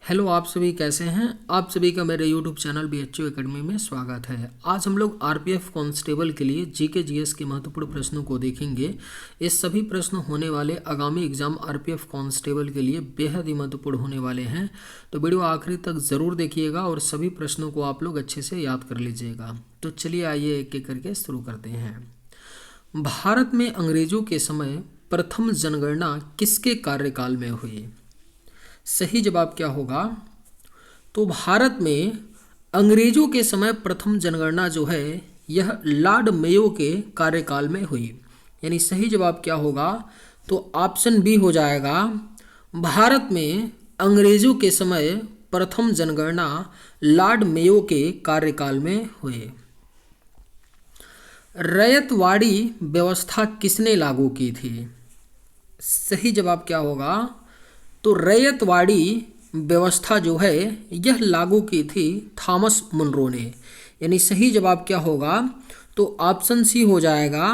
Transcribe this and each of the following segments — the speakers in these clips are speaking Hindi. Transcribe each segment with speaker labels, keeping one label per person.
Speaker 1: हेलो, आप सभी कैसे हैं। आप सभी का मेरे यूट्यूब चैनल BHU एकेडमी में स्वागत है। आज हम लोग आरपीएफ कांस्टेबल के लिए जीके जीएस के महत्वपूर्ण प्रश्नों को देखेंगे। ये सभी प्रश्न होने वाले आगामी एग्जाम आरपीएफ कांस्टेबल के लिए बेहद ही महत्वपूर्ण होने वाले हैं, तो वीडियो आखिरी तक ज़रूर देखिएगा और सभी प्रश्नों को आप लोग अच्छे से याद कर लीजिएगा। तो चलिए आइए एक एक करके शुरू करते हैं। भारत में अंग्रेजों के समय प्रथम जनगणना किसके कार्यकाल में हुई? सही जवाब क्या होगा? तो भारत में अंग्रेजों के समय प्रथम जनगणना जो है यह लॉर्ड मेयो के कार्यकाल में हुई। यानी सही जवाब क्या होगा? तो ऑप्शन बी हो जाएगा। भारत में अंग्रेजों के समय प्रथम जनगणना लॉर्ड मेयो के कार्यकाल में हुई। रैयतवाड़ी व्यवस्था किसने लागू की थी? सही जवाब क्या होगा? तो रैयतवाड़ी व्यवस्था जो है यह लागू की थी थॉमस मुनरो ने। यानी सही जवाब क्या होगा? तो ऑप्शन सी हो जाएगा।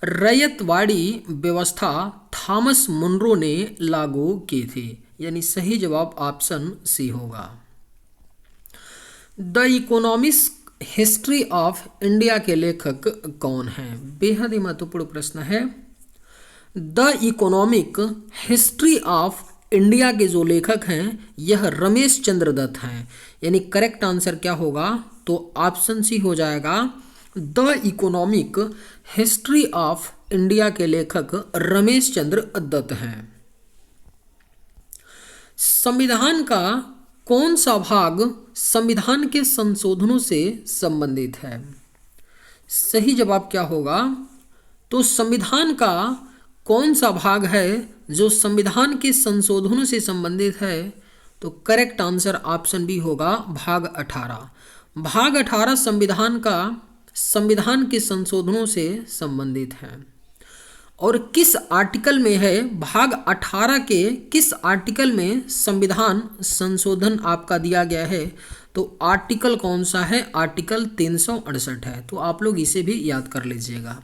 Speaker 1: रैयतवाड़ी व्यवस्था थॉमस मुनरो ने लागू की थी। यानी सही जवाब ऑप्शन सी होगा। The economic history of India के लेखक कौन हैं? बेहद ही महत्वपूर्ण प्रश्न है। The economic history of India के जो लेखक हैं यह रमेश चंद्र दत्त हैं। यानी करेक्ट आंसर क्या होगा? तो ऑप्शन सी हो जाएगा। The economic history of India के लेखक रमेश चंद्र दत्त हैं। संविधान का कौन सा भाग संविधान के संशोधनों से संबंधित है? सही जवाब क्या होगा? तो संविधान का कौन सा भाग है जो संविधान के संशोधनों से संबंधित है? तो करेक्ट आंसर ऑप्शन बी होगा, भाग 18। भाग 18 संविधान के संशोधनों से संबंधित है। और किस आर्टिकल में है? भाग 18 के किस आर्टिकल में संविधान संशोधन आपका दिया गया है? तो आर्टिकल कौन सा है? आर्टिकल 368 है। तो आप लोग इसे भी याद कर लीजिएगा।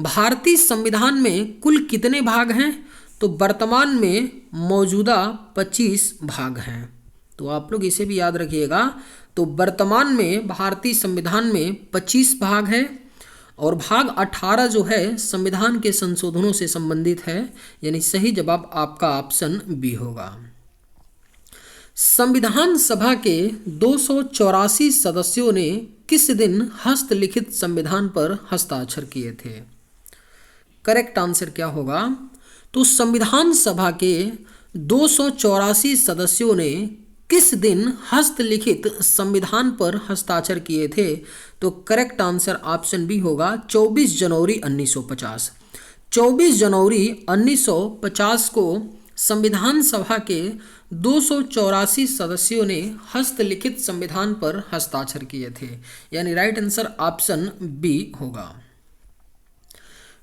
Speaker 1: भारतीय संविधान में कुल कितने भाग हैं? तो वर्तमान में मौजूदा 25 भाग हैं। तो आप लोग इसे भी याद रखिएगा। तो वर्तमान में भारतीय संविधान में 25 भाग है और भाग 18 जो है संविधान के संशोधनों से संबंधित है। यानी सही जवाब आपका ऑप्शन बी होगा। संविधान सभा के 284 सदस्यों ने किस दिन हस्तलिखित संविधान पर हस्ताक्षर किए थे? करेक्ट आंसर क्या होगा? तो संविधान सभा के 284 सदस्यों ने किस दिन हस्तलिखित संविधान पर हस्ताक्षर किए थे? तो करेक्ट आंसर ऑप्शन बी होगा, 24 जनवरी 1950। 24 जनवरी 1950 को संविधान सभा के 284 सदस्यों ने हस्तलिखित संविधान पर हस्ताक्षर किए थे। यानी राइट आंसर ऑप्शन बी होगा।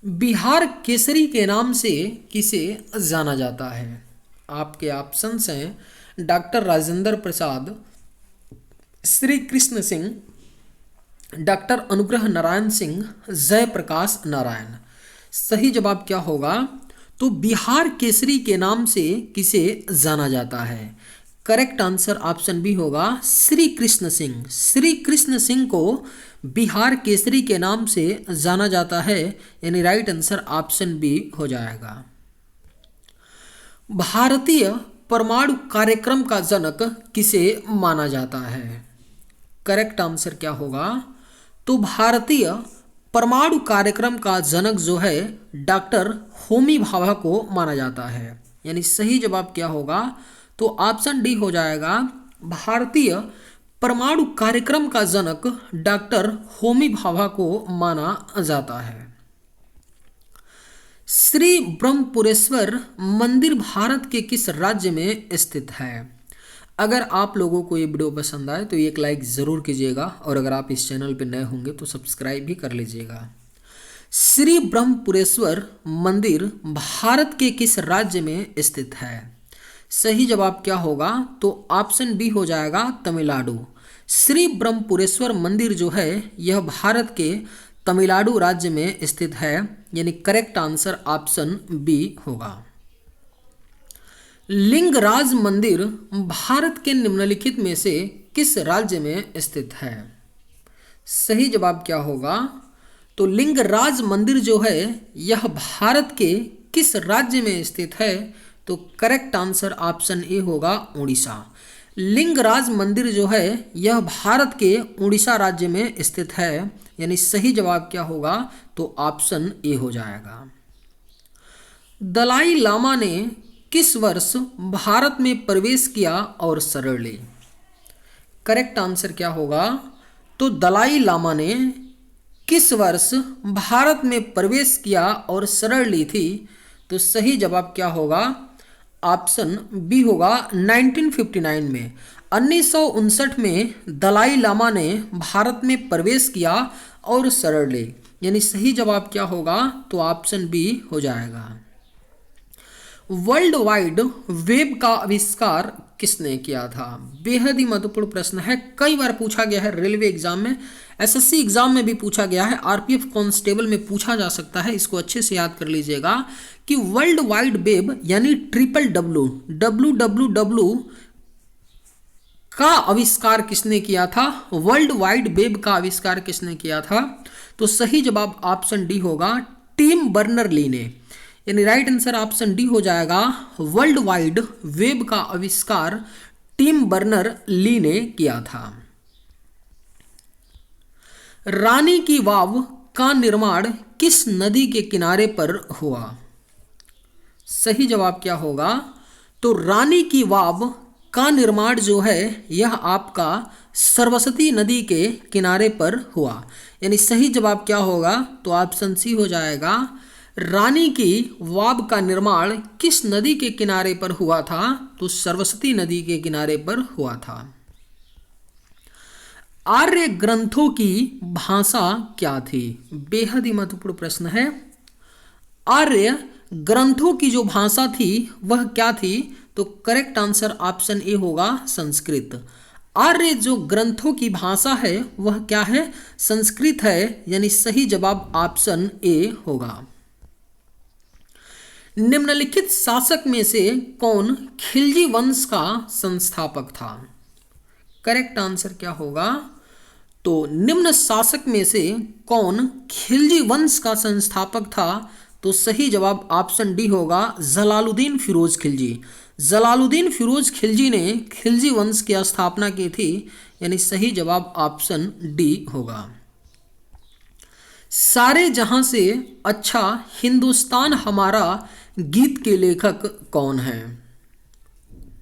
Speaker 1: बिहार केसरी के नाम से किसे जाना जाता है? आपके ऑप्शंस हैं डॉक्टर राजेंद्र प्रसाद, श्री कृष्ण सिंह, डॉक्टर अनुग्रह नारायण सिंह, जयप्रकाश नारायण। सही जवाब क्या होगा? तो बिहार केसरी के नाम से किसे जाना जाता है? करेक्ट आंसर ऑप्शन बी होगा, श्री कृष्ण सिंह। श्री कृष्ण सिंह को बिहार केसरी के नाम से जाना जाता है। यानी राइट आंसर ऑप्शन बी हो जाएगा। भारतीय परमाणु कार्यक्रम का जनक किसे माना जाता है? करेक्ट आंसर क्या होगा? तो भारतीय परमाणु कार्यक्रम का जनक जो है डॉक्टर होमी भाभा को माना जाता है। यानी सही जवाब क्या होगा? तो ऑप्शन डी हो जाएगा। भारतीय परमाणु कार्यक्रम का जनक डॉक्टर होमी भाभा को माना जाता है। श्री ब्रह्मपुरेश्वर मंदिर भारत के किस राज्य में स्थित है? अगर आप लोगों को ये वीडियो पसंद आए तो एक लाइक ज़रूर कीजिएगा और अगर आप इस चैनल पर नए होंगे तो सब्सक्राइब भी कर लीजिएगा। श्री ब्रह्मपुरेश्वर मंदिर भारत के किस राज्य में स्थित है? सही जवाब क्या होगा? तो ऑप्शन बी हो जाएगा, तमिलनाडु। श्री ब्रह्मपुरेश्वर मंदिर जो है यह भारत के तमिलनाडु राज्य में स्थित है। यानी करेक्ट आंसर ऑप्शन बी होगा। लिंगराज मंदिर भारत के निम्नलिखित में से किस राज्य में स्थित है? सही जवाब क्या होगा? तो लिंगराज मंदिर जो है यह भारत के किस राज्य में स्थित है? तो करेक्ट आंसर ऑप्शन ए होगा उड़ीसा। लिंगराज मंदिर जो है यह भारत के उड़ीसा राज्य में स्थित है, यानी सही जवाब क्या होगा? तो ऑप्शन ए हो जाएगा। दलाई लामा ने किस वर्ष भारत में प्रवेश किया और शरण ली? करेक्ट आंसर क्या होगा? तो दलाई लामा ने किस वर्ष भारत में प्रवेश किया और शरण ली थी? तो सही जवाब क्या होगा? ऑप्शन बी होगा 1959 में। 1959 में दलाई लामा ने भारत में प्रवेश किया और शरण ली, यानी सही जवाब क्या होगा? तो ऑप्शन बी हो जाएगा। वर्ल्ड वाइड वेब का आविष्कार किसने किया था? बेहद ही महत्वपूर्ण प्रश्न है, कई बार पूछा गया है रेलवे एग्जाम में, एसएससी एग्जाम में भी पूछा गया है, आरपीएफ कांस्टेबल में पूछा जा सकता है। इसको अच्छे से याद कर लीजिएगा कि वर्ल्ड वाइड वेब यानी WWW का आविष्कार किसने किया था? वर्ल्ड वाइड वेब का आविष्कार किसने किया था? तो सही जवाब ऑप्शन डी होगा, टिम बर्नर ली ने, यानी राइट आंसर ऑप्शन डी हो जाएगा। वर्ल्ड वाइड वेब का आविष्कार टिम बर्नर ली ने किया था। रानी की वाव का निर्माण किस नदी के किनारे पर हुआ? सही जवाब क्या होगा? तो रानी की वाव का निर्माण जो है यह आपका सरस्वती नदी के किनारे पर हुआ, यानी सही जवाब क्या होगा? तो ऑप्शन सी हो जाएगा। रानी की वाव का निर्माण किस नदी के किनारे पर हुआ था? तो सरस्वती नदी के किनारे पर हुआ था। आर्य ग्रंथों की भाषा क्या थी? बेहद ही महत्वपूर्ण प्रश्न है। आर्य ग्रंथों की जो भाषा थी वह क्या थी? तो करेक्ट आंसर ऑप्शन ए होगा संस्कृत। आर्य जो ग्रंथों की भाषा है वह क्या है? संस्कृत है, यानी सही जवाब ऑप्शन ए होगा। निम्नलिखित शासक में से कौन खिलजी वंश का संस्थापक था? करेक्ट आंसर क्या होगा? तो निम्न शासक में से कौन खिलजी वंश का संस्थापक था? तो सही जवाब ऑप्शन डी होगा, जलालुद्दीन फिरोज खिलजी। जलालुद्दीन फिरोज खिलजी ने खिलजी वंश की स्थापना की थी, यानी सही जवाब ऑप्शन डी होगा। सारे जहां से अच्छा हिंदुस्तान हमारा गीत के लेखक कौन है?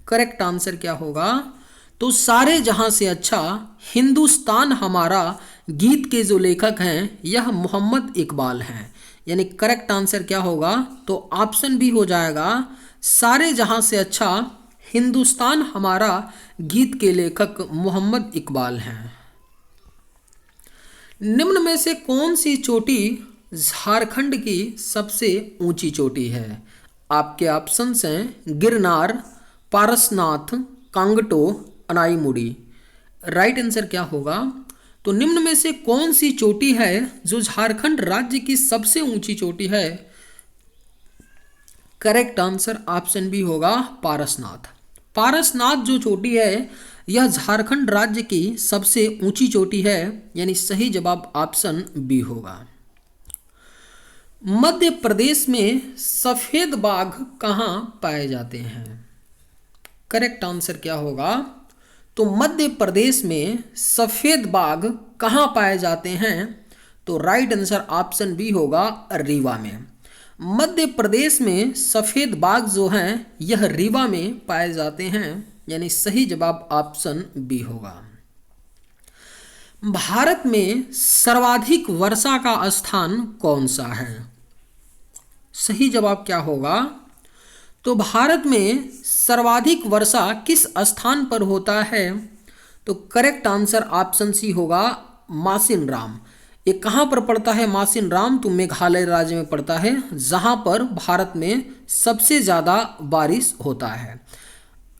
Speaker 1: करेक्ट आंसर क्या होगा? तो सारे जहां से अच्छा हिंदुस्तान हमारा गीत के जो लेखक हैं यह मोहम्मद इकबाल हैं, यानी करेक्ट आंसर क्या होगा? तो ऑप्शन बी हो जाएगा। सारे जहां से अच्छा हिंदुस्तान हमारा गीत के लेखक मोहम्मद इकबाल हैं। निम्न में से कौन सी चोटी झारखंड की सबसे ऊंची चोटी है? आपके ऑप्शंस हैं गिरनार, पारसनाथ, कांगटो, अनाईमुड़ी। राइट आंसर क्या होगा? तो निम्न में से कौन सी चोटी है जो झारखंड राज्य की सबसे ऊंची चोटी है? करेक्ट आंसर ऑप्शन बी होगा पारसनाथ। पारसनाथ जो चोटी है यह झारखंड राज्य की सबसे ऊंची चोटी है, यानी सही जवाब ऑप्शन बी होगा। मध्य प्रदेश में सफेद बाघ कहाँ पाए जाते हैं? करेक्ट आंसर क्या होगा? तो मध्य प्रदेश में सफेद बाघ कहाँ पाए जाते हैं? तो राइट आंसर ऑप्शन बी होगा, रीवा में। मध्य प्रदेश में सफेद बाघ जो हैं यह रीवा में पाए जाते हैं, यानी सही जवाब ऑप्शन बी होगा। भारत में सर्वाधिक वर्षा का स्थान कौन सा है? सही जवाब क्या होगा? तो भारत में सर्वाधिक वर्षा किस स्थान पर होता है? तो करेक्ट आंसर ऑप्शन सी होगा, मासिन राम। ये कहाँ पर पड़ता है मासिन राम? तो मेघालय राज्य में पड़ता है, जहाँ पर भारत में सबसे ज़्यादा बारिश होता है।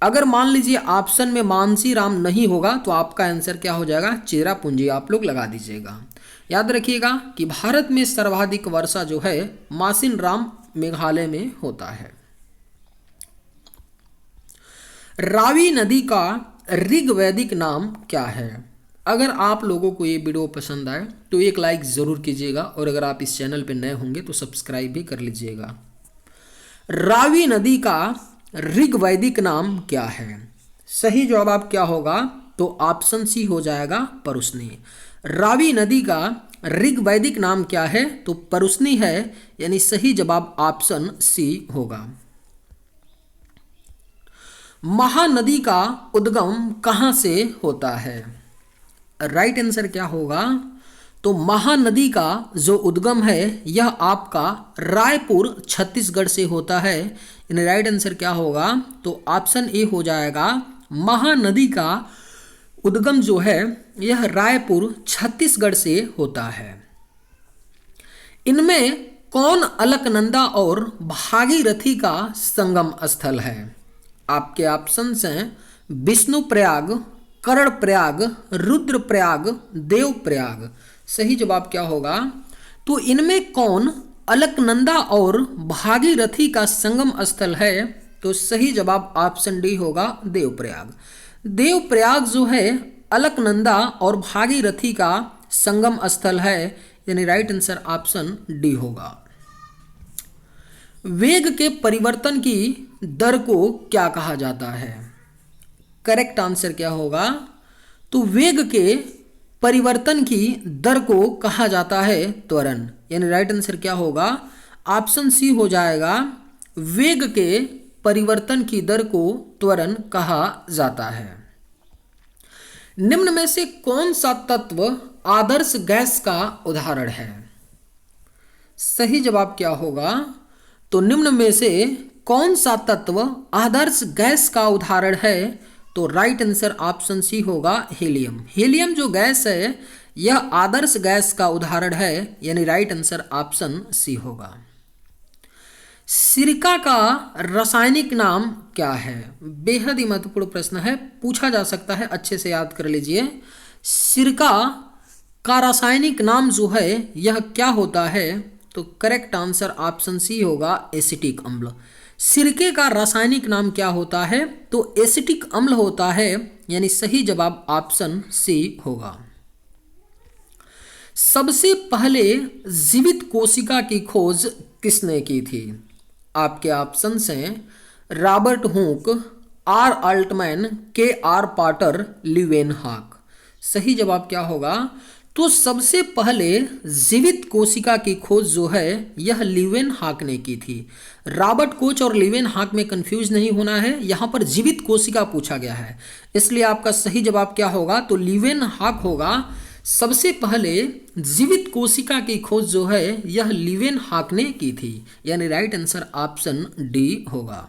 Speaker 1: अगर मान लीजिए ऑप्शन में मानसी राम नहीं होगा तो आपका आंसर क्या हो जाएगा? चेरापूंजी आप लोग लगा दीजिएगा। याद रखिएगा कि भारत में सर्वाधिक वर्षा जो है मासिन राम मेघालय में होता है। रावी नदी का ऋग्वैदिक नाम क्या है? अगर आप लोगों को ये वीडियो पसंद आए तो एक लाइक ज़रूर कीजिएगा और अगर आप इस चैनल पर नए होंगे तो सब्सक्राइब भी कर लीजिएगा। रावी नदी का ऋग्वैदिक नाम क्या है? सही जवाब क्या होगा? तो ऑप्शन सी हो जाएगा परुस्नी। रावी नदी का ऋग्वैदिक नाम क्या है? तो परुस्नी है, यानी सही जवाब ऑप्शन सी होगा। महानदी का उद्गम कहाँ से होता है? राइट आंसर क्या होगा? तो महानदी का जो उद्गम है यह आपका रायपुर छत्तीसगढ़ से होता है। यानी राइट आंसर क्या होगा? तो ऑप्शन ए हो जाएगा। महानदी का उद्गम जो है यह रायपुर छत्तीसगढ़ से होता है। इनमें कौन अलकनंदा और भागीरथी का संगम स्थल है? आपके ऑप्शंस हैं विष्णुप्रयाग, कर्णप्रयाग, रुद्रप्रयाग, देवप्रयाग। सही जवाब क्या होगा? तो इनमें कौन अलकनंदा और भागीरथी का संगम स्थल है? तो सही जवाब ऑप्शन डी होगा, देवप्रयाग। देवप्रयाग जो है अलकनंदा और भागीरथी का संगम स्थल है, यानी राइट आंसर ऑप्शन डी होगा। वेग के परिवर्तन की दर को क्या कहा जाता है? करेक्ट आंसर क्या होगा? तो वेग के परिवर्तन की दर को कहा जाता है त्वरण। यानी राइट आंसर क्या होगा? ऑप्शन सी हो जाएगा। वेग के परिवर्तन की दर को त्वरण कहा जाता है। निम्न में से कौन सा तत्व आदर्श गैस का उदाहरण है? सही जवाब क्या होगा? तो निम्न में से कौन सा तत्व आदर्श गैस का उदाहरण है? तो राइट आंसर ऑप्शन सी होगा, हीलियम। हीलियम जो गैस है यह आदर्श गैस का उदाहरण है, यानी राइट आंसर ऑप्शन सी होगा। सिरका का रासायनिक नाम क्या है? बेहद ही महत्वपूर्ण प्रश्न है, पूछा जा सकता है, अच्छे से याद कर लीजिए। सिरका का रासायनिक नाम जो है यह क्या होता है? तो करेक्ट आंसर ऑप्शन सी होगा, एसिटिक अम्ल। सिरके का रासायनिक नाम क्या होता है? तो एसिटिक अम्ल होता है, यानी सही जवाब ऑप्शन सी होगा। सबसे पहले जीवित कोशिका की खोज किसने की थी? आपके ऑप्शंस हैं रॉबर्ट हुक, आर अल्टमैन, के आर पाटर, ल्यूवेनहॉक। सही जवाब क्या होगा? तो सबसे पहले जीवित कोशिका की खोज जो है यह ल्यूवेनहॉक ने की थी। रॉबर्ट कोच और ल्यूवेनहॉक में कंफ्यूज नहीं होना है, यहाँ पर जीवित कोशिका पूछा गया है, इसलिए आपका सही जवाब क्या होगा? तो ल्यूवेनहॉक होगा। सबसे पहले जीवित कोशिका की खोज जो है यह ल्यूवेनहॉक ने की थी, यानी राइट आंसर ऑप्शन डी होगा।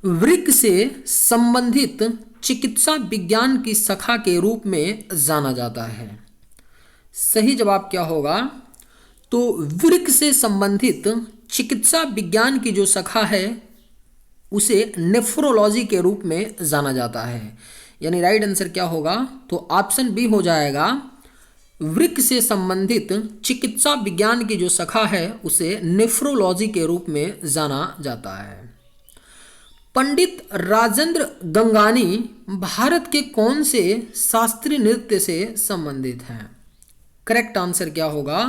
Speaker 1: वृक्क से संबंधित चिकित्सा विज्ञान की शाखा के रूप में जाना जाता है। सही जवाब क्या होगा? तो वृक्क से संबंधित चिकित्सा विज्ञान की जो शाखा है उसे नेफ्रोलॉजी के रूप में जाना जाता है, यानी राइट आंसर क्या होगा? तो ऑप्शन बी हो जाएगा। वृक्क से संबंधित चिकित्सा विज्ञान की जो शाखा है उसे नेफ्रोलॉजी के रूप में जाना जाता है। पंडित राजेंद्र गंगानी भारत के कौन से शास्त्रीय नृत्य से संबंधित हैं? करेक्ट आंसर क्या होगा?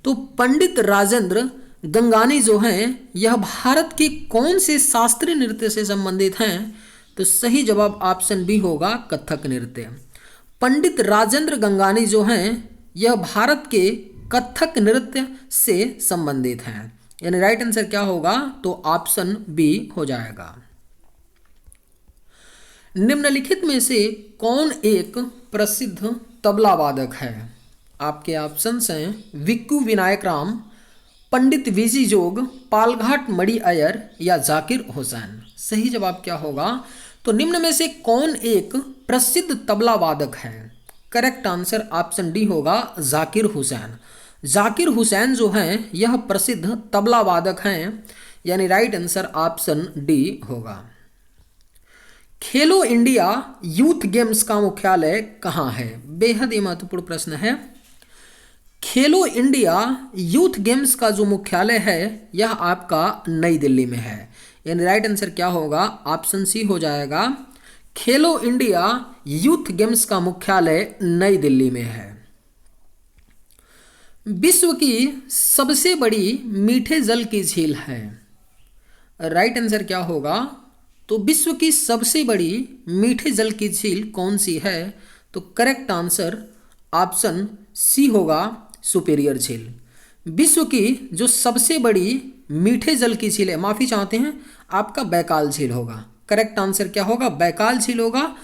Speaker 1: तो पंडित राजेंद्र गंगानी जो हैं यह भारत के कौन से शास्त्रीय नृत्य से संबंधित हैं? तो सही जवाब ऑप्शन बी होगा, कथक नृत्य। पंडित राजेंद्र गंगानी जो हैं यह भारत के कथक नृत्य से संबंधित हैं, यानी राइट आंसर क्या होगा? तो ऑप्शन बी हो जाएगा। निम्नलिखित में से कौन एक प्रसिद्ध तबला वादक है? आपके ऑप्शंस हैं विक्कू विनायक राम, पंडित वीजी जोग, पालघाट मणि अय्यर या जाकिर हुसैन। सही जवाब क्या होगा? तो निम्न में से कौन एक प्रसिद्ध तबला वादक है? करेक्ट आंसर ऑप्शन डी होगा, जाकिर हुसैन। जाकिर हुसैन जो हैं यह प्रसिद्ध तबला वादक हैं, यानी राइट आंसर ऑप्शन डी होगा। खेलो इंडिया यूथ गेम्स का मुख्यालय कहाँ है? बेहद ही महत्वपूर्ण प्रश्न है। खेलो इंडिया यूथ गेम्स का जो मुख्यालय है यह आपका नई दिल्ली में है, यानी राइट आंसर क्या होगा, ऑप्शन सी हो जाएगा। खेलो इंडिया यूथ गेम्स का मुख्यालय नई दिल्ली में है। विश्व की सबसे बड़ी मीठे जल की झील है। राइट आंसर क्या होगा, तो विश्व की सबसे बड़ी मीठे जल की झील कौन सी है, तो करेक्ट आंसर ऑप्शन सी होगा, सुपीरियर झील। विश्व की जो सबसे बड़ी मीठे जल की झील है, माफ़ी चाहते हैं, आपका बैकाल झील होगा। करेक्ट आंसर क्या होगा, बैकाल झील होगा।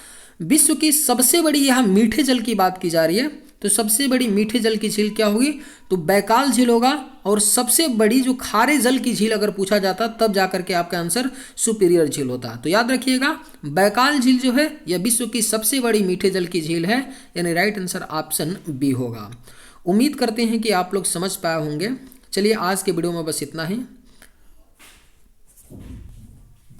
Speaker 1: विश्व की सबसे बड़ी, यहाँ मीठे जल की बात की जा रही है, तो सबसे बड़ी मीठे जल की झील क्या होगी, तो बैकाल झील होगा। और सबसे बड़ी जो खारे जल की झील अगर पूछा जाता तब जाकर के आपका आंसर सुपीरियर झील होता। तो याद रखिएगा, बैकाल झील जो है यह विश्व की सबसे बड़ी मीठे जल की झील है, यानी राइट आंसर ऑप्शन बी होगा। उम्मीद करते हैं कि आप लोग समझ पाए होंगे। चलिए आज के वीडियो में बस इतना ही।